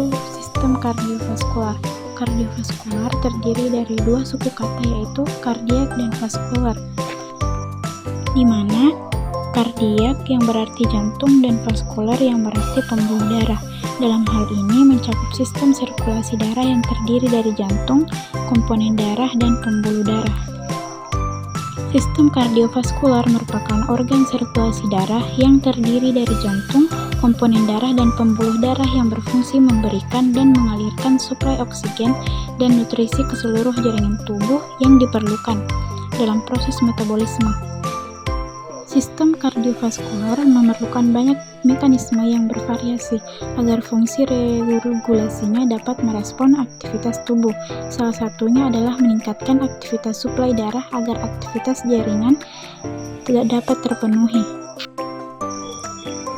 yaitu sistem kardiovaskular. Kardiovaskular terdiri dari dua suku kata, yaitu kardiak dan vaskular, di mana kardiak yang berarti jantung dan vaskular yang berarti pembuluh darah. Dalam hal ini mencakup sistem sirkulasi darah yang terdiri dari jantung, komponen darah, dan pembuluh darah. Sistem kardiovaskular merupakan organ sirkulasi darah yang terdiri dari jantung, komponen darah, dan pembuluh darah yang berfungsi memberikan dan mengalirkan suplai oksigen dan nutrisi ke seluruh jaringan tubuh yang diperlukan dalam proses metabolisme. Sistem kardiovaskular memerlukan banyak mekanisme yang bervariasi agar fungsi regulasinya dapat merespon aktivitas tubuh. Salah satunya adalah meningkatkan aktivitas suplai darah agar aktivitas jaringan tidak dapat terpenuhi.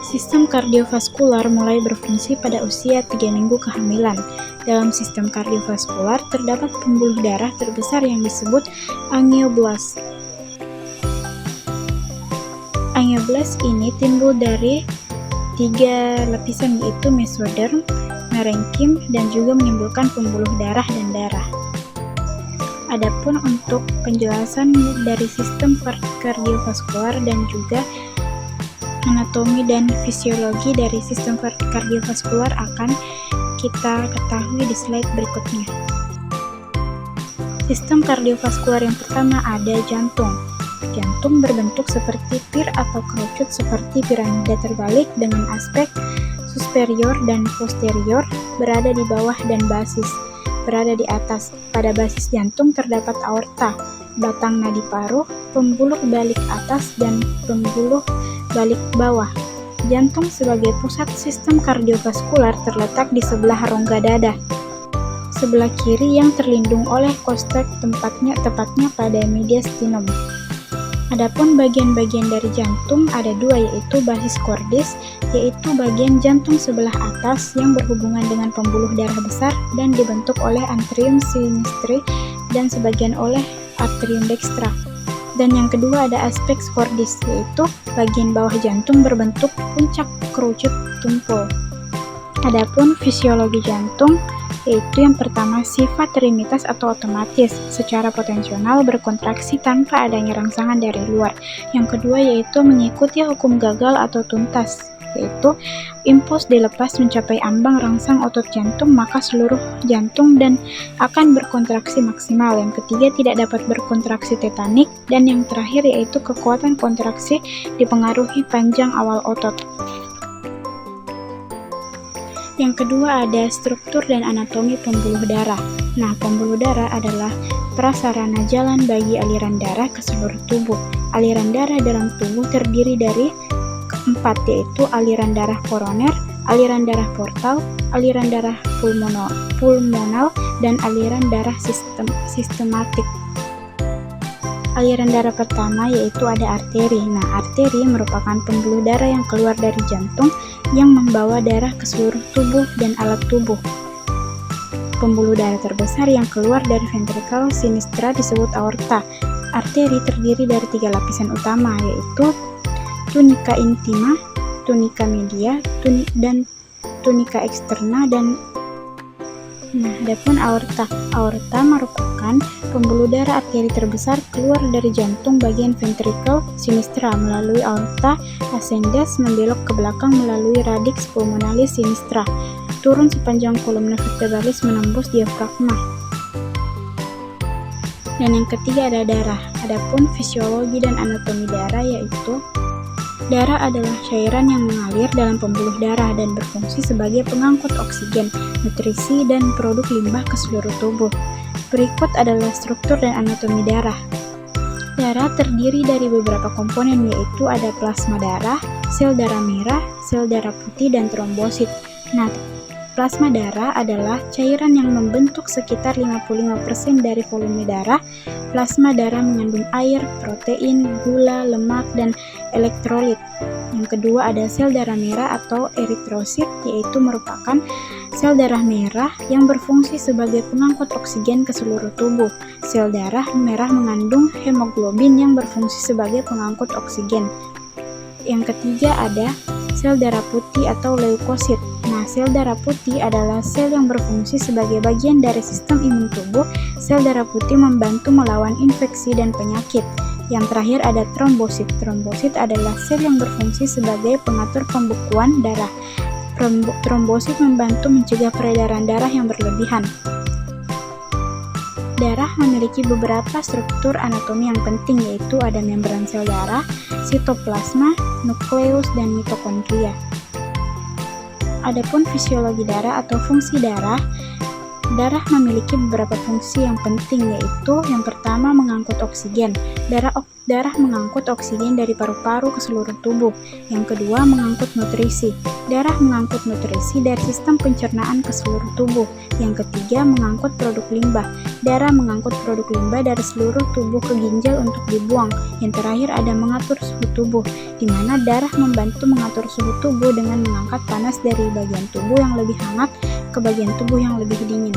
Sistem kardiovaskular mulai berfungsi pada usia 3 minggu kehamilan. Dalam sistem kardiovaskular terdapat pembuluh darah terbesar yang disebut angioblast. Angioblast ini timbul dari 3 lapisan, yaitu mesoderm, merenkim, dan juga menimbulkan pembuluh darah dan darah. Adapun untuk penjelasan dari sistem kardiovaskular dan juga anatomi dan fisiologi dari sistem kardiovaskular akan kita ketahui di slide berikutnya. Sistem kardiovaskular yang pertama ada jantung. Jantung berbentuk seperti pir atau kerucut seperti piramida terbalik dengan aspek superior dan posterior, berada di bawah dan basis berada di atas. Pada basis jantung terdapat aorta, batang nadi paruh, pembuluh balik atas, dan pembuluh balik bawah. Jantung sebagai pusat sistem kardiovaskular terletak di sebelah rongga dada, sebelah kiri yang terlindung oleh kostek tepatnya pada mediastinum. Adapun bagian-bagian dari jantung ada dua, yaitu basis cordis, yaitu bagian jantung sebelah atas yang berhubungan dengan pembuluh darah besar dan dibentuk oleh atrium sinistre dan sebagian oleh atrium dextra. Dan yang kedua ada aspect cordis, yaitu bagian bawah jantung berbentuk puncak kerucut tumpul. Adapun fisiologi jantung, yaitu yang pertama sifat rutinitas atau otomatis, secara potensional berkontraksi tanpa adanya rangsangan dari luar. Yang kedua yaitu mengikuti hukum gagal atau tuntas, yaitu impuls dilepas mencapai ambang rangsang otot jantung maka seluruh jantung dan akan berkontraksi maksimal. Yang ketiga tidak dapat berkontraksi tetanik, dan yang terakhir yaitu kekuatan kontraksi dipengaruhi panjang awal otot. Yang kedua ada struktur dan anatomi pembuluh darah. Nah, pembuluh darah adalah prasarana jalan bagi aliran darah ke seluruh tubuh. Aliran darah dalam tubuh terdiri dari keempat, yaitu aliran darah koroner, aliran darah portal, aliran darah pulmonal, dan aliran darah sistematik. Aliran darah pertama yaitu ada arteri. Nah, arteri merupakan pembuluh darah yang keluar dari jantung yang membawa darah ke seluruh tubuh dan alat tubuh. Pembuluh darah terbesar yang keluar dari ventricle sinistra disebut aorta. Arteri terdiri dari 3 lapisan utama, yaitu tunica intima, tunica media, dan tunica externa. Adapun aorta. Aorta merupakan pembuluh darah arteri terbesar keluar dari jantung bagian ventricle sinistra melalui aorta ascendens membelok ke belakang melalui radix pulmonalis sinistra, turun sepanjang kolumna vertebralis menembus diafragma. Dan yang ketiga ada darah. Adapun fisiologi dan anatomi darah yaitu darah adalah cairan yang mengalir dalam pembuluh darah dan berfungsi sebagai pengangkut oksigen, nutrisi, dan produk limbah ke seluruh tubuh. Berikut adalah struktur dan anatomi darah. Darah terdiri dari beberapa komponen, yaitu ada plasma darah, sel darah merah, sel darah putih, dan trombosit. Nah, plasma darah adalah cairan yang membentuk sekitar 55% dari volume darah. Plasma darah mengandung air, protein, gula, lemak, dan elektrolit. Yang kedua ada sel darah merah atau eritrosit, yaitu merupakan sel darah merah yang berfungsi sebagai pengangkut oksigen ke seluruh tubuh. Sel darah merah mengandung hemoglobin yang berfungsi sebagai pengangkut oksigen. Yang ketiga ada sel darah putih atau leukosit. Nah, Nah, sel darah putih adalah sel yang berfungsi sebagai bagian dari sistem imun tubuh. Sel darah putih membantu melawan infeksi dan penyakit. Yang terakhir ada trombosit. Trombosit adalah sel yang berfungsi sebagai pengatur pembekuan darah. Trombosit membantu mencegah peredaran darah yang berlebihan. Darah memiliki beberapa struktur anatomi yang penting, yaitu ada membran sel darah, sitoplasma, nukleus, dan mitokondria. Adapun fisiologi darah atau fungsi darah, darah memiliki beberapa fungsi yang penting, yaitu yang pertama mengangkut oksigen. Darah mengangkut oksigen dari paru-paru ke seluruh tubuh. Yang kedua mengangkut nutrisi. Darah mengangkut nutrisi dari sistem pencernaan ke seluruh tubuh. Yang ketiga mengangkut produk limbah. Darah mengangkut produk limbah dari seluruh tubuh ke ginjal untuk dibuang. Yang terakhir ada mengatur suhu tubuh, di mana darah membantu mengatur suhu tubuh dengan mengangkat panas dari bagian tubuh yang lebih hangat ke bagian tubuh yang lebih dingin.